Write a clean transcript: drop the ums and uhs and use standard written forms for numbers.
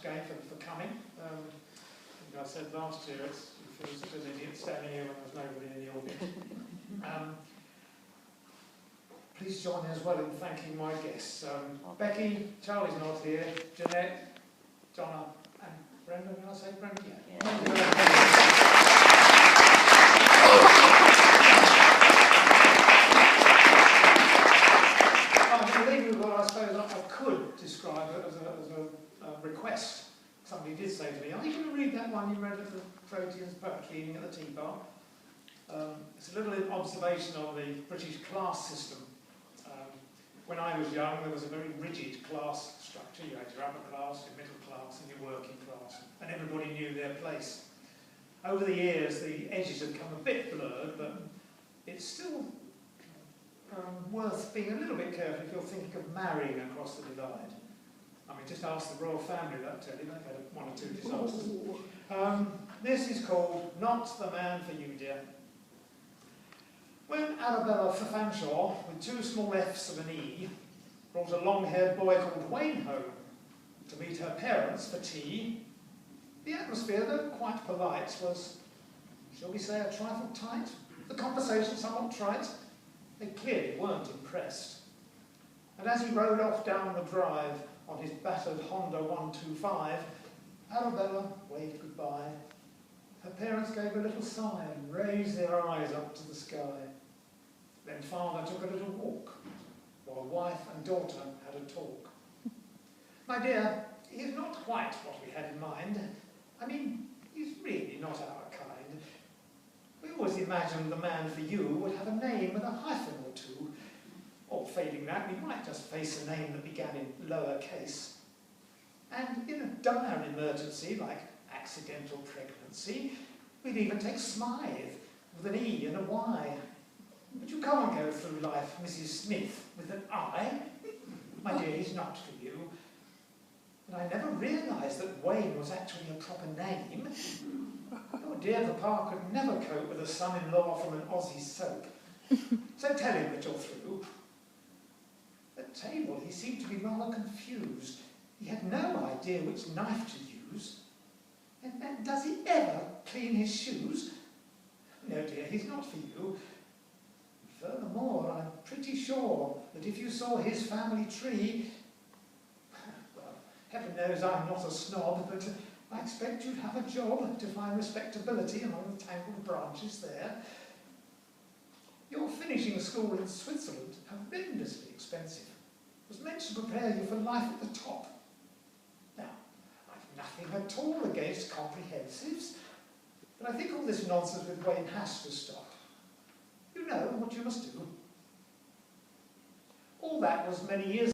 again for coming. I think I said last year, you feel such an idiot standing here when there's nobody in the audience. Please join me as well in thanking my guests. Becky, Charlie's not here, Jeanette, Donna, and Brenda. Did I say Brenda? Yeah. Thank you very much. I suppose I could describe it as a request. Somebody did say to me, "Are you going to read that one you read at the Proteans poetry evening at the tea bar?" It's a little observation on the British class system. When I was young, there was a very rigid class structure. You had your upper class, your middle class, and your working class, and everybody knew their place. Over the years, the edges have become a bit blurred, but it's still worth being a little bit careful if you're thinking of marrying across the divide. I mean, just ask the royal family, that'll tell you, they've had one or two disasters. This is called Not the Man for You, Dear. When Arabella Fanshawe, with two small F's and an E, brought a long-haired boy called Wayne home to meet her parents for tea, the atmosphere, though quite polite, was, shall we say, a trifle tight? The conversation somewhat trite? They clearly weren't impressed. And as he rode off down the drive on his battered Honda 125, Arabella waved goodbye. Her parents gave a little sigh and raised their eyes up to the sky. Then father took a little walk, while wife and daughter had a talk. My dear, he's not quite what we had in mind. I mean, he's really not our kind. We always imagined the man for you would have a name with a hyphen or two. Or failing that, we might just face a name that began in lower case. And in a dire emergency, like accidental pregnancy, we'd even take Smythe with an E and a Y. But you can't go through life, Mrs. Smith, with an I. My dear, he's not for you. And I never realised that Wayne was actually a proper name. Oh dear, Papa could never cope with a son-in-law from an Aussie soap. So tell him that you're through. At table, he seemed to be rather confused. He had no idea which knife to use. And does he ever clean his shoes? No, dear, he's not for you. Furthermore, I'm pretty sure that if you saw his family tree, well, heaven knows I'm not a snob, but I expect you'd have a job to find respectability among the tangled branches there. Your finishing school in Switzerland, horrendously expensive, was meant to prepare you for life at the top. Now, I've nothing at all against comprehensives, but I think all this nonsense with Wayne has to stop. You know what you must do. All that was many years